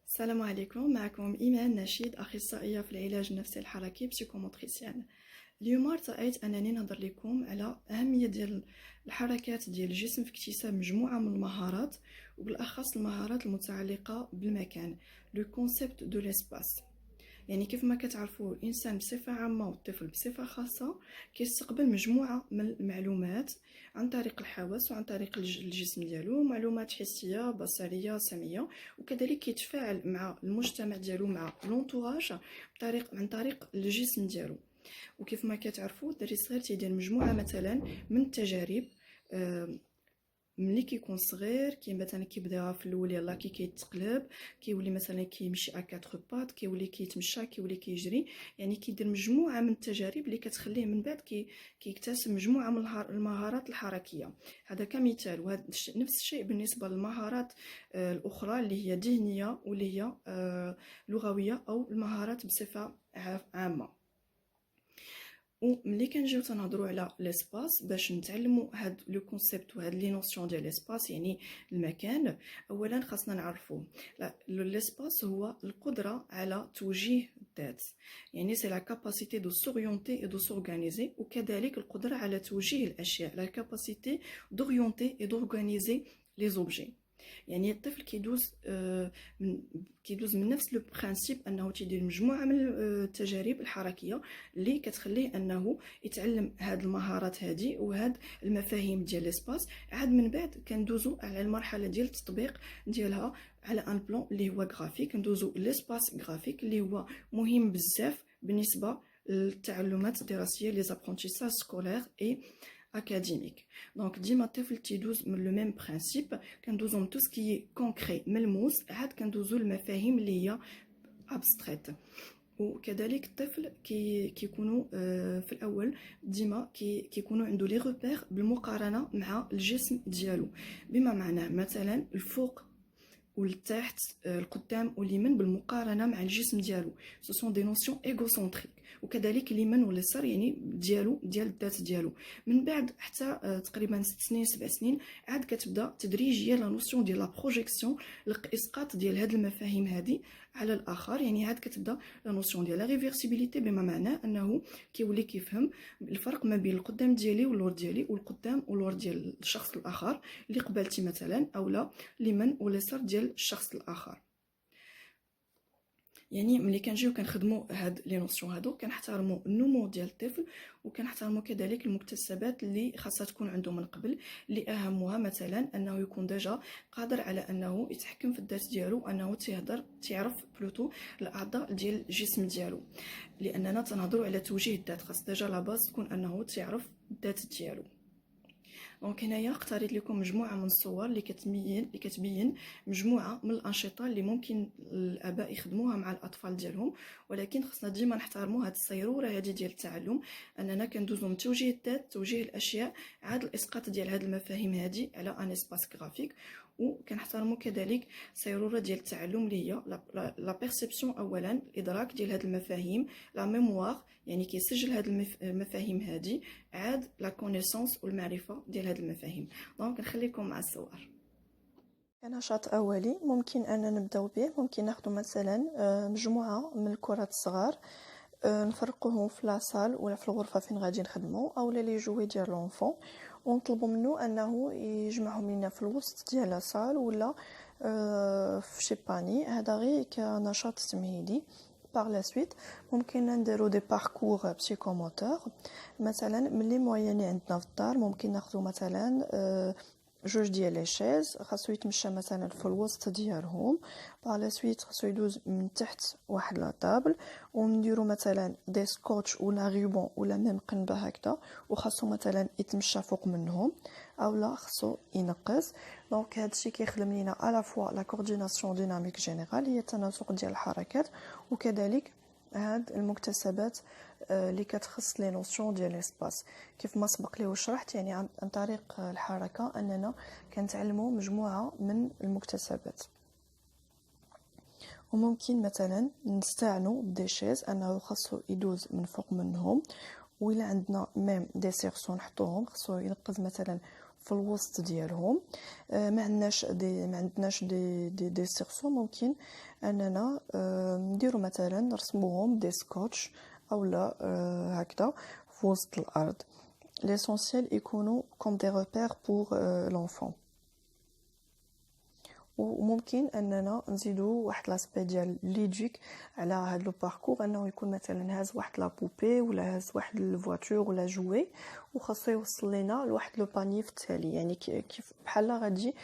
السلام عليكم. معكم إيمان نشيد، أخصائية في العلاج النفسي الحركي بسيكوموتريسيان. اليوم ارتأيت أنني نهضر لكم على أهمية ديال الحركات ديال الجسم في اكتساب مجموعة من المهارات، وبالأخص المهارات المتعلقة بالمكان، لو كونسيبت دو ليسباس. يعني كيف ما كتعرفوا الانسان بصفه عامه والطفل بصفه خاصه كيستقبل مجموعه من المعلومات عن طريق الحواس وعن طريق الجسم ديالو، معلومات حسيه بصريه سمعيه، وكذلك كيتفاعل مع المجتمع ديالو مع لونطوراج عن طريق الجسم ديالو. وكيف ما كتعرفوا الدري الصغير تيدير مجموعه مثلا من التجارب. ملي كيكون صغير مثلا كيبدا في الاول يلاه كيتقلب، كيولي مثلا كيمشي ا 4 بات، كيولي كيتمشى، كيولي كيجري. يعني كيدير مجموعه من التجارب اللي كتخليه من بعد كيكتسب مجموعه من المهارات الحركيه. هذا كمثال، وهذا نفس الشيء بالنسبه للمهارات الاخرى اللي هي ذهنيه واللي هي لغويه او المهارات بصفه عامه. وملي كنجيو تنهضروا على ليسباس باش نتعلموا هاد لو كونسيبت وهاد لي نوسيون ديال ليسباس، يعني المكان، اولا خاصنا نعرفوا ليسباس هو القدره على توجيه الذات، يعني سي لا كاباسيتي دو سوريونتي اي دو سورغانيزي، وكذلك القدره على توجيه الاشياء، لا كاباسيتي دوريونتي اي دورغانيزي لي زوبجي. يعني الطفل كيدوز من نفس لو برينسيپ انه تيدير مجموعه من التجارب الحركيه اللي كتخليه انه يتعلم هاد المهارات هادي وهاد المفاهيم ديال ليسباس. عاد من بعد كندوزو على المرحله ديال التطبيق ديالها على ان بلان اللي هو غرافيك، ندوزو ليسباس غرافيك اللي هو مهم بزاف بالنسبه للتعلمات الدراسيه، لي زابرونتيساج سكولير اي académique. Donc ديما الطفل تيدوز من لو ميم برينسيپ، كندوزو من تو سكي كونكري ملموس، عاد كندوزو المفاهيم اللي هي ابستريت. وكذلك الطفل كيكونوا في الاول ديما كيكونوا عنده لي روبير بالمقارنه مع الجسم ديالو، بما معناه مثلا الفوق والتحت، القدام واليمين بالمقارنه مع الجسم ديالو. سو سون دي نوسيون ايغوسنتريك. وكذلك اليمين واليسار يعني ديالو ديال الذات ديالو. من بعد حتى تقريبا 6 سنين 7 سنين عاد كتبدا تدريجيا لا نوسيون ديال لا بروجيكسيون، الاسقاط ديال هاد المفاهيم هادي على الاخر. يعني عاد كتبدا لا نوسيون ديال لا ريفيرسيبيليتي، بما معناه انه كيولي كيفهم الفرق ما بين القدام ديالي واللور ديالي، والقدام واللور ديال الشخص الاخر اللي قبلتي مثلا، اولا اليمين واليسار ديال الشخص الاخر. يعني ملي كنجيو كنخدموا هاد لي نوسيون هادو كنحترموا النمو ديال الطفل، وكنحترموا كذلك المكتسبات اللي خاصها تكون عنده من قبل، اللي اهمها مثلا انه يكون ديجا قادر على انه يتحكم في الذات ديالو، انه تعرف بلوتو الاعضاء ديال الجسم ديالو، لاننا تنهضروا على توجيه الذات، خاص ديجا لا باز تكون انه تعرف الذات ديالو. دونك هنايا اختاريت لكم مجموعه من الصور اللي كتبين مجموعه من الانشطه اللي ممكن الاباء يخدموها مع الاطفال ديالهم، ولكن خصنا ديما نحترموا هذه السيروره هذه ديال التعلم، اننا كندوزو من توجيه الذات، توجيه الاشياء، عاد الاسقاط ديال هذه المفاهيم هذه على ان اسباس غرافيك. وكنحترموا كذلك سيروره ديال التعلم اللي هي لا بيرسيبسيون، اولا الادراك ديال هذه المفاهيم، لا ميموار يعني كيسجل هذه المفاهيم هذه، عاد لا كونيسونس والمعرفه ديال هذه المفاهيم. دونك نخليكم مع الصور. كنشاط اولي ممكن ان نبداو به، ممكن ناخذ مثلا مجموعه من الكرات الصغار، نفرقوهم في لاصال ولا في الغرفه فين غادي نخدموا، اولا لي جوي ديال لونفون، ونطلبوا منه انه يجمعهم لينا في الوسط ديال لاصال ولا في شي باني. هذا غير كنشاط تمهيدي. par la suite ممكن نديرو دي باركور بسيكوموتور، مثلا ملي معينين عندنا في الدار ممكن ناخذ مثلا جوج ديال لي شيز، خاصو يتمشى مثلا في الوسط ديالهم، باغ لا سويت خاصو يدوز من تحت واحد لا طابل، ونديرو مثلا دي سكوتش ولا غيبون ولا ميم قنبه هكذا، وخاصو مثلا يتمشى فوق منهم اولا خاصو ينقص. دونك هادشي كيخدم لينا على فوا لا كورديناسيون ديناميك جينيرال، هي التناسق ديال الحركات، وكذلك هاد المكتسبات اللي كتخص لي نوسيون ديال ليسباس. كيف ما سبق لي وشرحت، يعني عن طريق الحركه اننا كنتعلموا مجموعه من المكتسبات. وممكن مثلا نستعنوا بدي شيز انه خاصو يدوز من فوق منهم، وإلا عندنا ميم دي سيرسو نحطوهم، خاصو ينقز مثلا في الوسط ديالهم. ما عندناش دي سيرسو، ممكن اننا نديرو مثلا نرسموهم دي سكوتش اولا هكذا في وسط الارض. ليسونسيال يكونوا كوم دي روبير بور لونفون. وممكن اننا نزيدو واحد لاسبي ديال ليديك على هاد لو باركور، انه يكون مثلا هاز واحد لا بوبي ولا هاز واحد الفواتور ولا جوي، وخاصو يوصل لينا لواحد لو باني في التالي. يعني كيف بحال غادي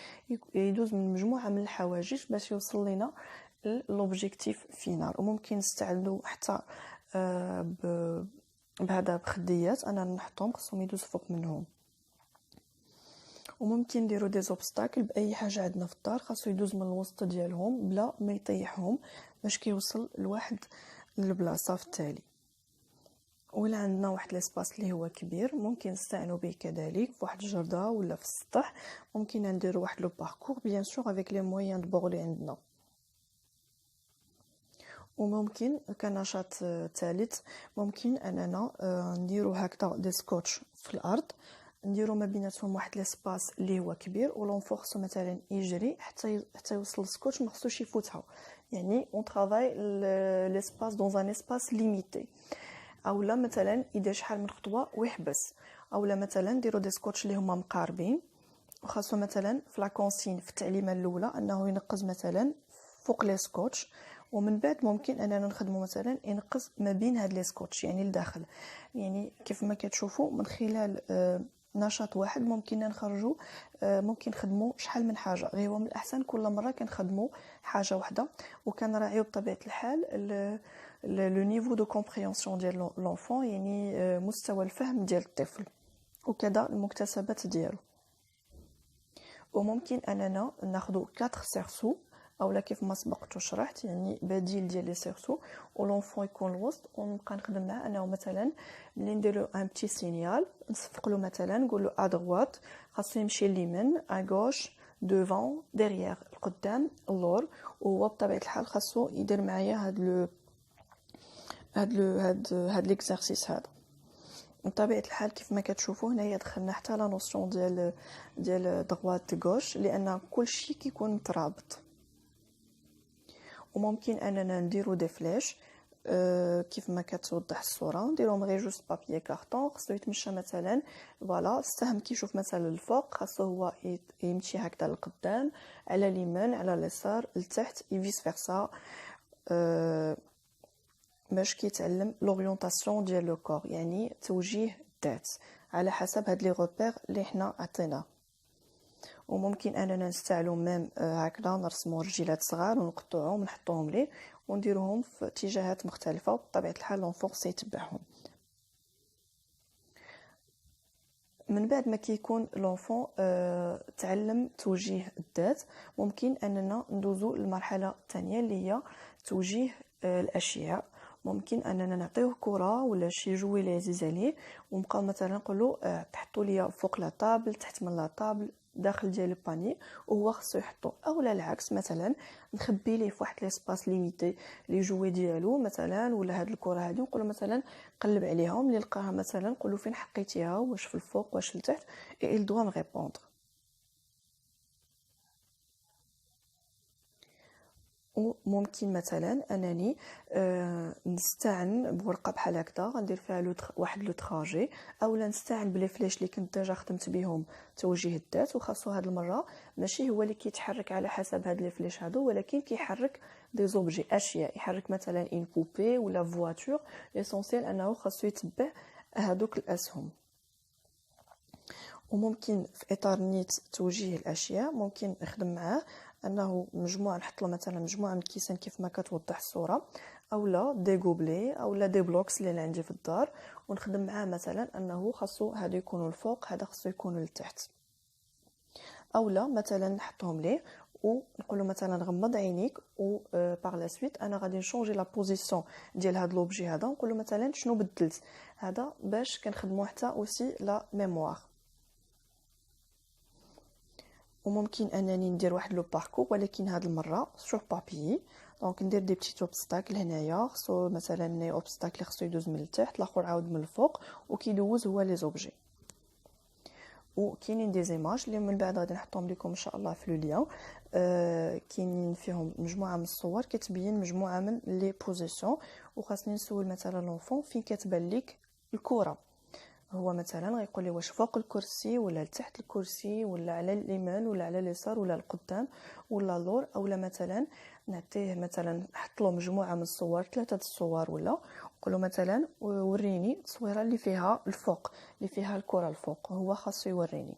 يدوز من مجموعه من الحواجز باش يوصل لينا لوبجيكتيف فينال. وممكن نستعملو حتى بهذا بخديات انا نحطهم خصهم يدوز فوق منهم. وممكن نديرو دي زوبستاكل باي حاجه عندنا في الدار، خاصو يدوز من الوسط ديالهم بلا ما يطيحهم باش كيوصل لواحد البلاصه في التالي. ولا عندنا واحد لاسباس اللي هو كبير ممكن نستعنوا به كذلك في واحد الجرده ولا في السطح. ممكن نديرو واحد لو باركور بيان سور افيك لي مويان دو بور اللي عندنا. وممكن كنشاط ثالث ممكن اننا نديرو هكذا دي سكوتش في الارض، نديرو ما بيناتهم واحد لاسباس اللي هو كبير، ولونفو خصو مثلا يجري حتى يوصل السكوتش ما خصوش يفوتها. يعني اون ترافاي لاسباس دون ان اسباس ليميتي. اولا مثلا يدير شحال من خطوه ويحبس، اولا مثلا نديرو دي سكوتش اللي هما مقاربين، وخاصو مثلا في لا كونسين في التعليمه الاولى انه ينقز مثلا فوق لي سكوتش، ومن بعد ممكن اننا نخدموا مثلا ينقز ما بين هاد لي سكوتش يعني لداخل. يعني كيف ما كتشوفوا من خلال نشاط واحد ممكن نخرجوا ممكن نخدموا شحال من حاجه. غير هو من الاحسن كل مره كنخدموا حاجه واحده، وكنراعيو بطبيعه الحال لو نيفو دو كومبريهنسيون ديال لونفون، يعني مستوى الفهم ديال الطفل، وكذا المكتسبات ديالو. وممكن اننا ناخذوا 4 سيرسو اولا كيف ما سبقت وشرحت، يعني بديل ديال لي سيرسو، ولونفون يكون الوسط، ونبقى نخدم معاه انه مثلا ملي نديرو ان بتي سينيال نصفق له مثلا نقول له ا دروات خاصو يمشي لليمين، ا غوش دوفون ديريير القدام اللور. وهو بطبيعه الحال خاصو يدير معايا هاد ليكزارسيس هذا. بطبيعه الحال كيف ما كتشوفوا هنايا دخلنا حتى لا نوسيون ديال دروات غوش، لان كلشي كيكون مترابط. وممكن اننا نديرو دي فلاش كيف ما كتوضح الصوره، نديروهم غير جوست بابيي كارطون. خصو يتمشى مثلا فوالا السهم كيشوف مثلا الفوق، خاصو هو يمشي هكذا للقدام على اليمين على اليسار لتحت يفيس فيرسا، باش كيتعلم لورينتاسيون ديال لو كور، يعني توجيه الذات على حسب هاد لي روبير اللي حنا عطيناه. وممكن اننا نستعلو ميم هكذا نرسمو رجيلات صغار ونقطعوهم ونحطوهم ليه ونديروهم في اتجاهات مختلفه، وبطبيعه الحال لونفور سيتبعهم. من بعد ما كيكون لونفون تعلم توجيه الذات، ممكن اننا ندوزو للمرحله الثانيه اللي هي توجيه الاشياء. ممكن اننا نعطيوه كره ولا شي جوي اللي عزيز عليه، ونبقاو مثلا نقولوا تحطوا لي فوق لا طابل، تحت من لا طابل، داخل ديال الباني، وهو خصو يحطو. اولا العكس مثلا نخبي ليه في واحد ليسباس ليميتي لي جوي ديالو مثلا، ولا هاد الكره هادي نقولوا مثلا قلب عليهم، اللي لقاها مثلا نقولوا فين حقيتيها، واش في الفوق واش لتحت، et il doit me répondre. وممكن مثلا انني نستعن بورقه بحال هكذا غندير فيها واحد لو تراجي، اولا نستعن بلي فلاش اللي كنت ديجا خدمت بهم توجيه الذات، وخاصو هاد المره ماشي هو اللي كيتحرك على حسب هاد لي فلاش هادو، ولكن كيحرك دي زوبجي اشياء، يحرك مثلا ان بوبي ولا فواتور، ليسونسيال انه خاصو يتبع هادوك الاسهم. وممكن في اطار نيت توجيه الاشياء ممكن نخدم معاه انه مجموعه نحط له مثلا مجموعه من الكيسان كيف ما كتوضح الصوره، اولا دي غوبلي اولا دي بلوكس اللي عندي في الدار، ونخدم معاه مثلا انه خاصو هادو يكونوا الفوق هذا خاصو يكونوا لتحت، اولا مثلا نحطهم ليه ونقول له مثلا غمض عينيك، و باغ لا سويت انا غادي نشونجي لا بوزيسيون ديال هاد لوبجي هذا، نقول له مثلا شنو بدلت هذا باش كنخدموا حتى اوسي لا ميموار. وممكن انني ندير واحد لو باركور ولكن هاد المره سور بابي، دونك ندير دي بتيت اوبستاكل هنايا، خصو مثلا اوبستاكل خصو يدوز من التحت، الاخر عاود من الفوق، وكيدوز هو لي زوبجي. وكاينين دي زيماج اللي من بعد غادي نحطهم لكم ان شاء الله في لو ليان. كاينين فيهم مجموعه من الصور كتبين مجموعه من لي بوزيسيون، وخاصني نسول مثلا لونفون فين كتبان لك الكره. هو مثلا غيقول لي واش فوق الكرسي ولا تحت الكرسي ولا على اليمين ولا على اليسار ولا القدام ولا اللور، اولا مثلا نعطيه مثلا نحط له مجموعه من الصور، 3 الصور، ولا نقول له مثلا وريني التصويره اللي فيها الفوق، اللي فيها الكره الفوق، هو خاصو يوريني.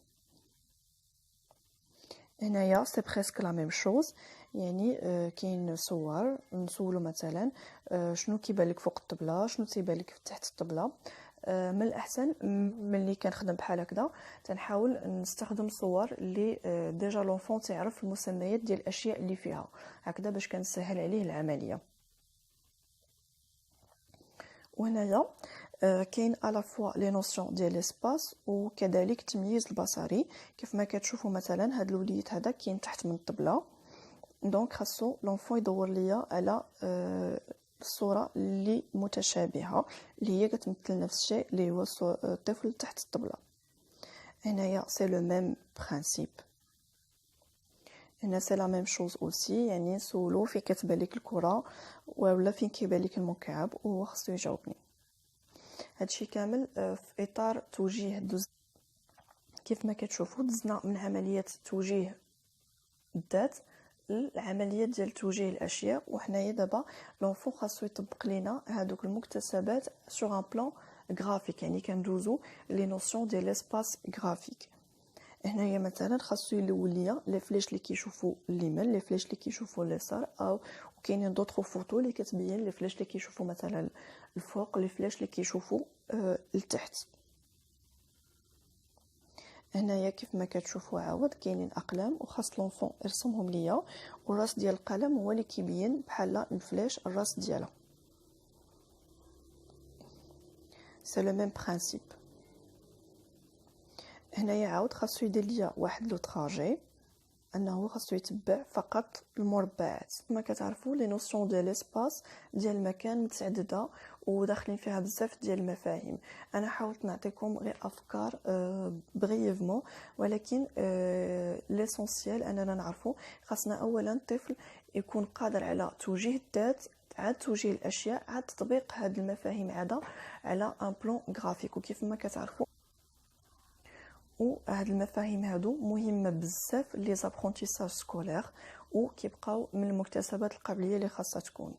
هنايا سي بريسك لا ميم شوز، يعني كاين صور نسولو مثلا شنو كيبان لك فوق الطبله، شنو تيبان لك تحت الطبله. من الاحسن ملي كنخدم بحال هكذا تنحاول نستخدم صور اللي ديجا لونفون تعرف المسميات ديال الاشياء اللي فيها، هكذا باش كنسهل عليه العمليه. وهنايا كاين على فوا لي نوسيون ديال ليسباس وكذلك التمييز البصري. كيف ما كتشوفوا مثلا هاد الوليد هذا كاين تحت من الطبله، دونك خاصو لونفون يدور ليا على الصوره اللي متشابهه اللي هي كتمثل نفس الشيء اللي هو الطفل تحت الطبله. هنايا سي لو ميم برينسيپ، هنا سي لا ميم شوز اوسي، يعني نسولو فين كتبان لك الكره ولا فين كيبان لك المكعب وهو خاصو يجاوبني. هادشي كامل في اطار توجيه دوز. كيف ما كتشوفوا دزنا من عمليه توجيه الذات العمليه ديال توجيه الاشياء، وحنايا دابا لونفون خاصو يطبق لينا هادوك المكتسبات سور ان بلان غرافيك، يعني كندوزو لي نوسيون ديال ليسباس غرافيك. هنايا مثلا خاصو يلول ليا لي فليش اللي كيشوفوا اليمين، لي فليش اللي كيشوفوا اليسار، او كاينين دوطخ فوتو اللي كتبين لي فليش اللي كيشوفوا مثلا الفوق، لي فليش اللي كيشوفوا لتحت. هنايا كيف ما كتشوفوا عاود كاينين اقلام وخاص لونفون يرسمهم ليا، والراس ديال القلم هو اللي كيبين بحال الفلاش الراس ديالها. سي لو ميم برينسيپ. هنايا عاود خاصو يدير ليا واحد لو تراجي، انه خاصو يتبع فقط المربعات. كما كتعرفوا لي نوسيون ديال ليسباس ديال المكان متعدده وداخلين فيها بزاف ديال المفاهيم. انا حاولت نعطيكم غير افكار بريفمون، ولكن ليسونسيال اننا نعرفوا خاصنا اولا الطفل يكون قادر على توجيه الذات، عاد توجيه الاشياء، عاد تطبيق هذه المفاهيم عاده على ان بلان غرافيك. وكيف ما كتعرفوا وهاد المفاهيم هادو مهمه بزاف لي زابرونتيساج سكولير، وكيبقاو من المكتسبات القبليه اللي خاصها تكون.